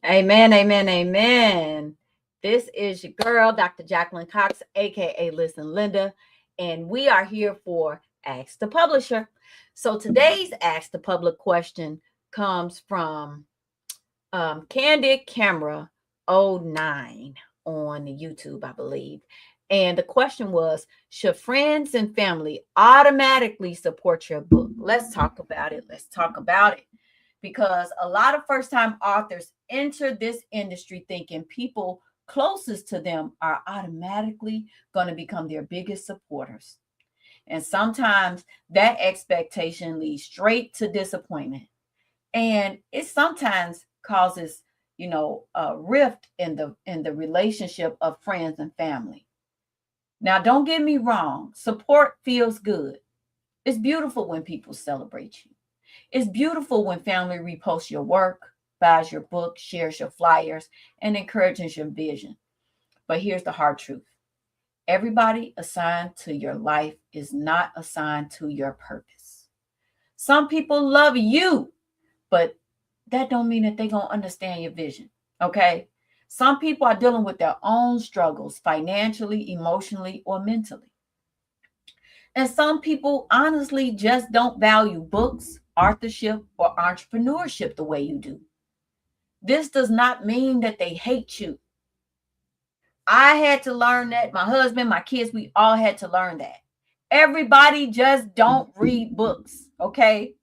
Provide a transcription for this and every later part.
Amen, amen, amen. This is your girl, Dr. Jacqueline Cox, aka Listen Linda, and we are here for Ask the Publisher. So today's Ask the Public question comes from Candid Camera '09 on YouTube, I believe. And the question was, should friends and family automatically support your book? Let's talk about it. Let's talk about it because a lot of first time authors enter this industry thinking people closest to them are automatically going to become their biggest supporters. And sometimes that expectation leads straight to disappointment. And it sometimes causes, a rift in the relationship of friends and family. Now, don't get me wrong, support feels good. It's beautiful when people celebrate you. It's beautiful when family reposts your work, buys your book, shares your flyers, and encourages your vision. But here's the hard truth. Everybody assigned to your life is not assigned to your purpose. Some people love you, but that don't mean that they're going to understand your vision, okay? Some people are dealing with their own struggles financially, emotionally, or mentally. And some people honestly just don't value books, authorship, or entrepreneurship the way you do. This does not mean that they hate you. I had to learn that. My husband, my kids, we all had to learn that. Everybody just don't read books, okay?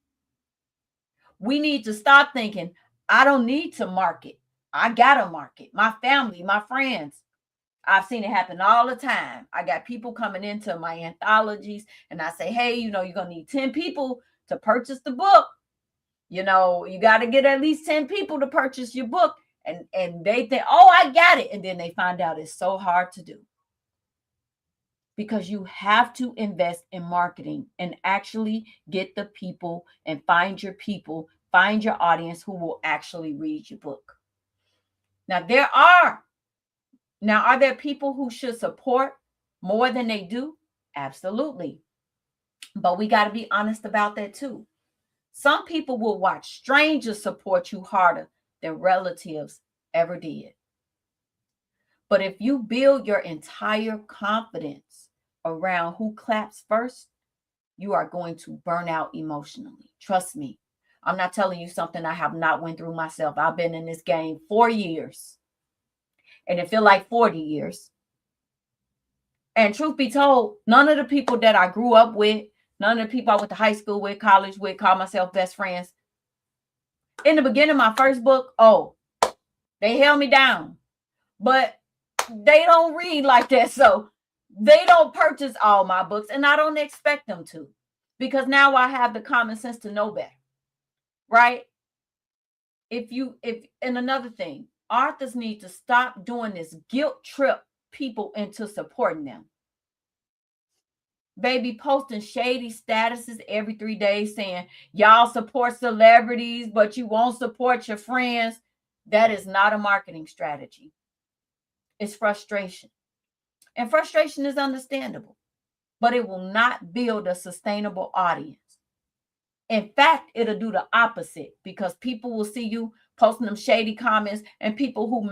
We need to stop thinking, I don't need to market. I got to market. My family, my friends. I've seen it happen all the time. I got people coming into my anthologies and I say, hey, you're going to need 10 people to purchase the book. You got to get at least 10 people to purchase your book. And they think, oh, I got it. And then they find out it's so hard to do. Because you have to invest in marketing and actually get the people and find your people, find your audience who will actually read your book. Now, are there people who should support more than they do? Absolutely. But we got to be honest about that too. Some people will watch strangers support you harder than relatives ever did. But if you build your entire confidence around who claps first, you are going to burn out emotionally. Trust me. I'm not telling you something I have not went through myself. I've been in this game 4 years. And it feel like 40 years. And truth be told, none of the people that I grew up with, none of the people I went to high school with, college with, call myself best friends. In the beginning of my first book, they held me down. But they don't read like that. So they don't purchase all my books. And I don't expect them to. Because now I have the common sense to know better. Right? And another thing, authors need to stop doing this guilt trip people into supporting them. Baby posting shady statuses every 3 days saying y'all support celebrities, but you won't support your friends. That is not a marketing strategy. It's frustration. And frustration is understandable, but it will not build a sustainable audience. In fact, it'll do the opposite because people will see you posting them shady comments and people who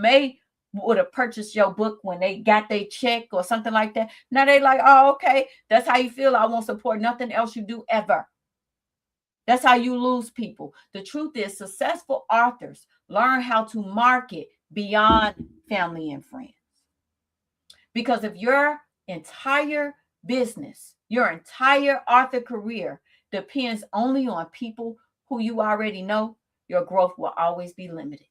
would have purchased your book when they got their check or something like that. Now they like, oh, okay, that's how you feel. I won't support nothing else you do ever. That's how you lose people. The truth is successful authors learn how to market beyond family and friends. Because if your entire business, your entire author career depends only on people who you already know, your growth will always be limited.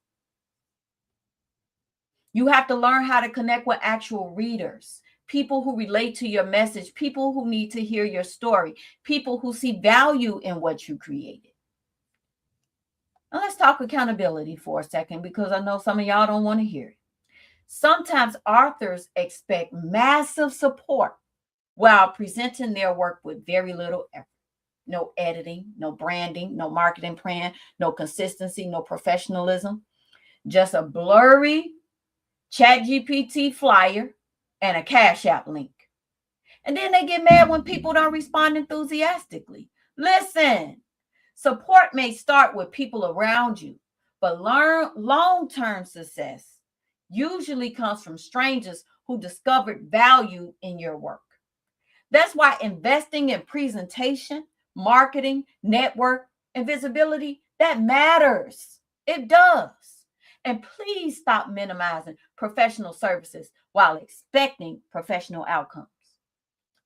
You have to learn how to connect with actual readers, people who relate to your message, people who need to hear your story, people who see value in what you created. Now let's talk accountability for a second because I know some of y'all don't want to hear it. Sometimes authors expect massive support while presenting their work with very little effort. No editing, no branding, no marketing plan, no consistency, no professionalism. Just a blurry ChatGPT flyer and a Cash App link. And then they get mad when people don't respond enthusiastically. Listen, support may start with people around you, But long-term success usually comes from strangers who discovered value in your work. That's why investing in presentation, marketing, network, and visibility, that matters. It does. And please stop minimizing professional services while expecting professional outcomes.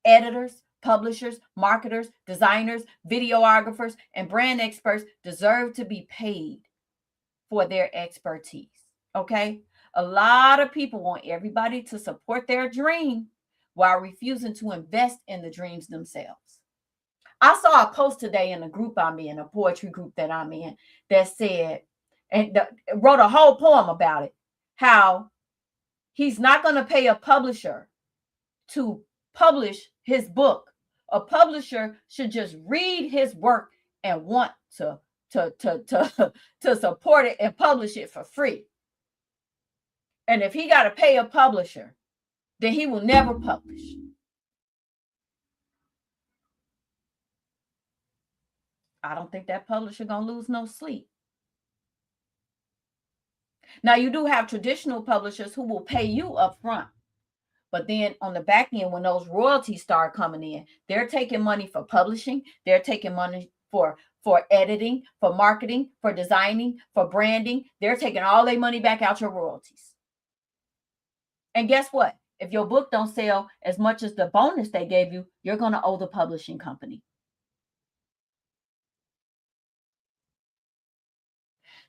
Editors, publishers, marketers, designers, videographers, and brand experts deserve to be paid for their expertise. Okay? A lot of people want everybody to support their dream while refusing to invest in the dreams themselves. I saw a post today in a group I'm in, a poetry group that I'm in, that said, and wrote a whole poem about it, how he's not going to pay a publisher to publish his book. A publisher should just read his work and want to support it and publish it for free. And if he got to pay a publisher, then he will never publish. I don't think that publisher gonna lose no sleep. Now, you do have traditional publishers who will pay you up front. But then on the back end, when those royalties start coming in, they're taking money for publishing. They're taking money for editing, for marketing, for designing, for branding. They're taking all their money back out your royalties. And guess what? If your book don't sell as much as the bonus they gave you, you're going to owe the publishing company.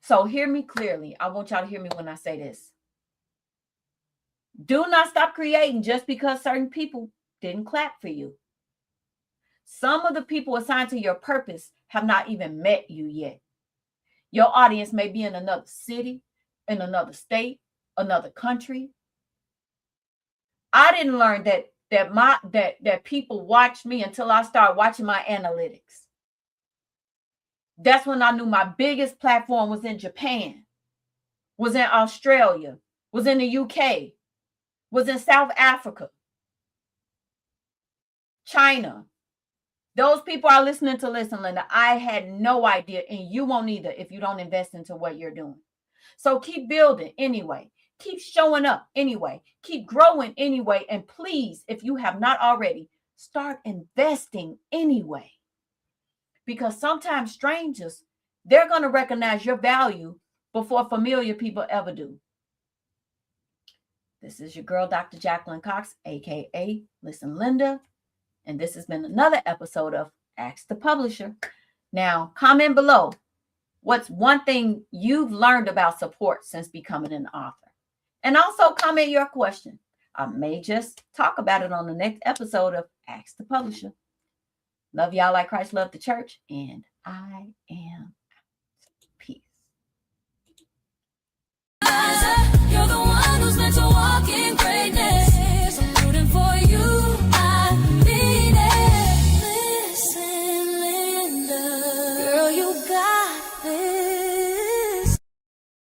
So hear me clearly. I want y'all to hear me when I say this. Do not stop creating just because certain people didn't clap for you. Some of the people assigned to your purpose have not even met you yet. Your audience may be in another city, in another state, another country. I didn't learn that people watch me until I started watching my analytics. That's when I knew my biggest platform was in Japan, was in Australia, was in the UK, was in South Africa, China. Those people are listening to Listen, Linda. I had no idea, and you won't either if you don't invest into what you're doing. So keep building anyway. Keep showing up anyway. Keep growing anyway. And please, if you have not already, start investing anyway. Because sometimes strangers, they're going to recognize your value before familiar people ever do. This is your girl, Dr. Jacqueline Cox, aka Listen Linda. And this has been another episode of Ask the Publisher. Now, comment below. What's one thing you've learned about support since becoming an author? And also comment your question. I may just talk about it on the next episode of Ask the Publisher. Love y'all like Christ loved the church. And I am out. Peace. You're the one who's meant to walk